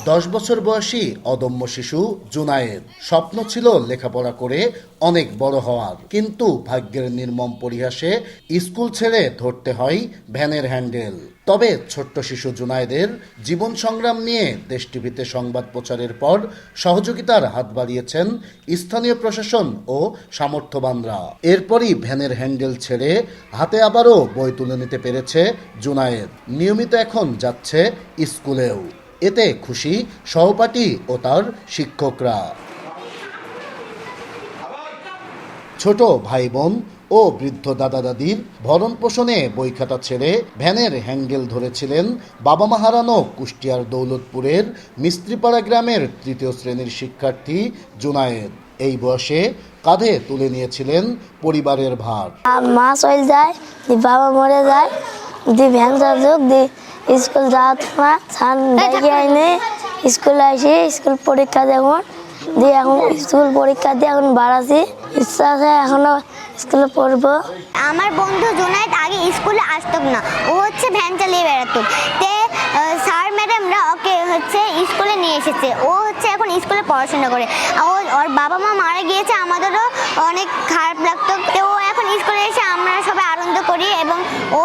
10 বছর বয়সী অদম্য শিশু জুনায়েদ স্বপ্ন ছিল লেখাপড়া করে অনেক বড় হওয়ার, কিন্তু ভাগ্যের নির্মম পরিহাসে স্কুল ছেড়ে ধরতে হয় ভ্যানের হ্যান্ডেল। তবে ছোট্ট শিশু জুনায়েদের জীবন সংগ্রাম নিয়ে দেশ টিভিতে সংবাদ প্রচারের পর সহযোগিতার হাত বাড়িয়েছেন স্থানীয় প্রশাসন ও সামর্থ্যবানরা। এরপরই ভ্যানের হ্যান্ডেল ছেড়ে হাতে আবারও বই তুলে নিতে পেরেছে জুনায়েদ। নিয়মিত এখন যাচ্ছে স্কুলেও। এতে খুশি সহপাঠী ও তার শিক্ষকরা। ছোট ভাই বোন ও বৃদ্ধ দাদা দাদির ভরণ পোষণে বই খাতা ছেড়ে ভ্যানের হ্যান্ডেল ধরেছিলেন বাবা মা হারানো কুষ্টিয়ার দৌলতপুরের মিস্ত্রিপাড়া গ্রামের ৩য় শ্রেণীর শিক্ষার্থী জুনায়েদ। এই বয়সে কাঁধে তুলে নিয়েছিলেন পরিবারের ভার। মা চলে যায়, বাবা মরে যায়, ভ্যান চালক স্কুল যাওয়ার সময় সান দেখে আইনে স্কুলে আসি, স্কুল পরীক্ষা দেখুন দিয়ে এখন স্কুল পরীক্ষা দিয়ে এখন বাড়াচ্ছি, ইচ্ছা আছে এখনো স্কুলে পড়বো। আমার বন্ধু জুনায়েদ আগে স্কুলে আসতো না, ও ভ্যান চালিয়ে বেড়াতো। তে স্যার ম্যাডামরা ওকে স্কুলে নিয়ে এসেছে। ও এখন স্কুলে পড়াশোনা করে। ওর বাবা মা মারা গিয়েছে, আমাদেরও অনেক খারাপ লাগতো। তো ও এখন স্কুলে এসে আমরা সবাই আনন্দ করি এবং ও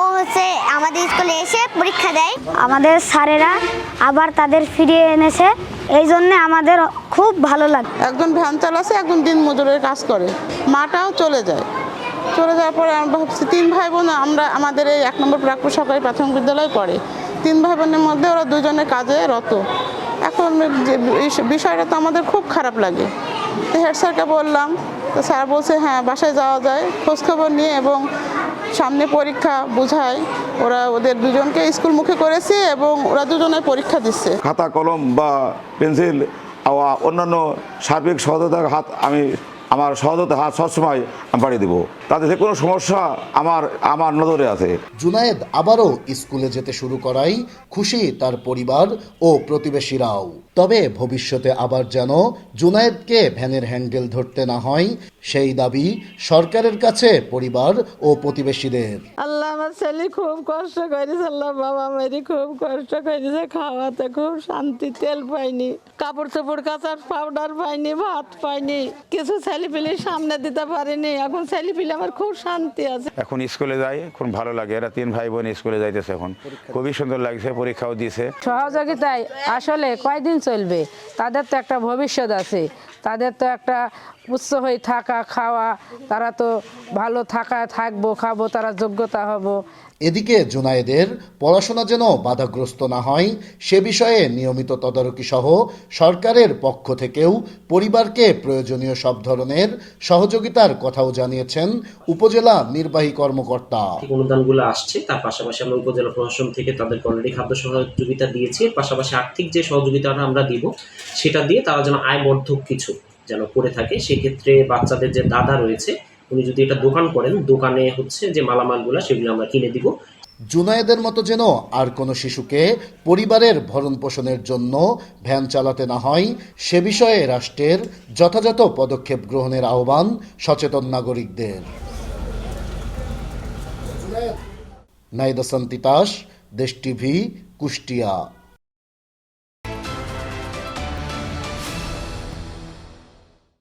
আমাদের স্কুলে এসে পরীক্ষা দেয়। আমাদের স্যারেরা আবার তাদের ফিরিয়ে এনেছে, এই জন্যে আমাদের খুব ভালো লাগে। একজন ভ্যান চালাচ্ছে, একজন দিন মজুরের কাজ করে, মাটাও চলে যাওয়ার পরে আমরা ভাবছি 3 ভাই বোন আমরা আমাদের এই 1 নম্বর প্রাকপুর সরকারি প্রাথমিক বিদ্যালয়ে পড়ে। 3 ভাই বোনের মধ্যে ওরা 2 জনের কাজে রত। এখন যে বিষয়টা তো আমাদের খুব খারাপ লাগে। তো হেড স্যারকে বললাম, তো স্যার বলছে হ্যাঁ বাসায় যাওয়া যায়, খোঁজখবর নিয়ে এবং সামনে পরীক্ষা বুঝায় ওরা ওদের 2 জনকে স্কুলমুখী করেছে এবং ওরা 2 জনের পরীক্ষা দিচ্ছে। খাতা কলম বা পেন্সিল অন্যান্য সার্বিক সহযোগিতার হাত আমার সহযোগিতার হাত সবসময় বাড়িয়ে দেবো। তাতে যে কোনো সমস্যা আমার নজরে আছে। জুনায়েদ আবারও স্কুলে যেতে শুরু করায় খুশি তার পরিবার ও প্রতিবেশীরাও। তবে ভবিষ্যতে আবার যেন জুনায়েদকে ভ্যানের হ্যান্ডেল ধরতে না হয়, সেই দাবি সরকারের কাছে পরিবার ও প্রতিবেশীদের। আল্লাহ আমার ছেলে খুব কষ্ট করেছে, আল্লাহ বাবা মেরি খুব কষ্ট করেছে, খাওয়াতে খুব শান্তি, তেল পাইনি, কাপড় চোপড় কাচার পাউডার পাইনি, ভাত পাইনি, কিছু ছেলেপিলির সামনে দিতে পারিনি। এখন ছেলেপিলি আমার খুব শান্তি আছে। এখন স্কুলে যায়, এখন ভালো লাগে। এরা 3 ভাই বোন স্কুলে যাইতেছে, এখন খুবই সুন্দর লাগছে, পরীক্ষাও দিয়েছে। সহযোগিতায় আসলে কয়দিন চলবে, তাদের তো একটা ভবিষ্যৎ আছে, তাদের তো একটা উচ্চ হয়ে থাকা খাওয়া, তারা তো ভালো থাকবো খাবো, তারা যোগ্যতা হব। এদিকে জুনায়েদের পড়াশোনা যেন বাধাগ্রস্ত না হয় সে বিষয়ে নিয়মিত তদারকি সহ সরকারের পক্ষ থেকেও পরিবারকে প্রয়োজনীয় সব ধরনের সহযোগিতার কথাও জানিয়েছেন উপজেলা নির্বাহী কর্মকর্তা। অনুদানগুলো আসছে, তার পাশাপাশি আমরা উপজেলা প্রশাসন থেকে তাদেরকে অলরেডি খাদ্য সহযোগিতা দিয়েছি। পাশাপাশি আর্থিক যে সহযোগিতাটা আমরা দিব সেটা দিয়ে তারা যেন আয়বর্ধক কিছু যেন করে থাকে। সেক্ষেত্রে বাচ্চাদের যে দাদা রয়েছে উনি যদি এটা দোকান করেন, দোকানে যে মালামালগুলো সেগুলো আমরা কিনে দিব। জুনায়েদের মতো যেন আর কোনো শিশুকে পরিবারের ভরণ পোষণের জন্য ভ্যান চালাতে না হয় সে বিষয়ে রাষ্ট্রের যথাযথ পদক্ষেপ গ্রহণের আহ্বান সচেতন নাগরিকদের। নাইদা সান্তিতাস, দেশ টিভি, কুষ্টিয়া।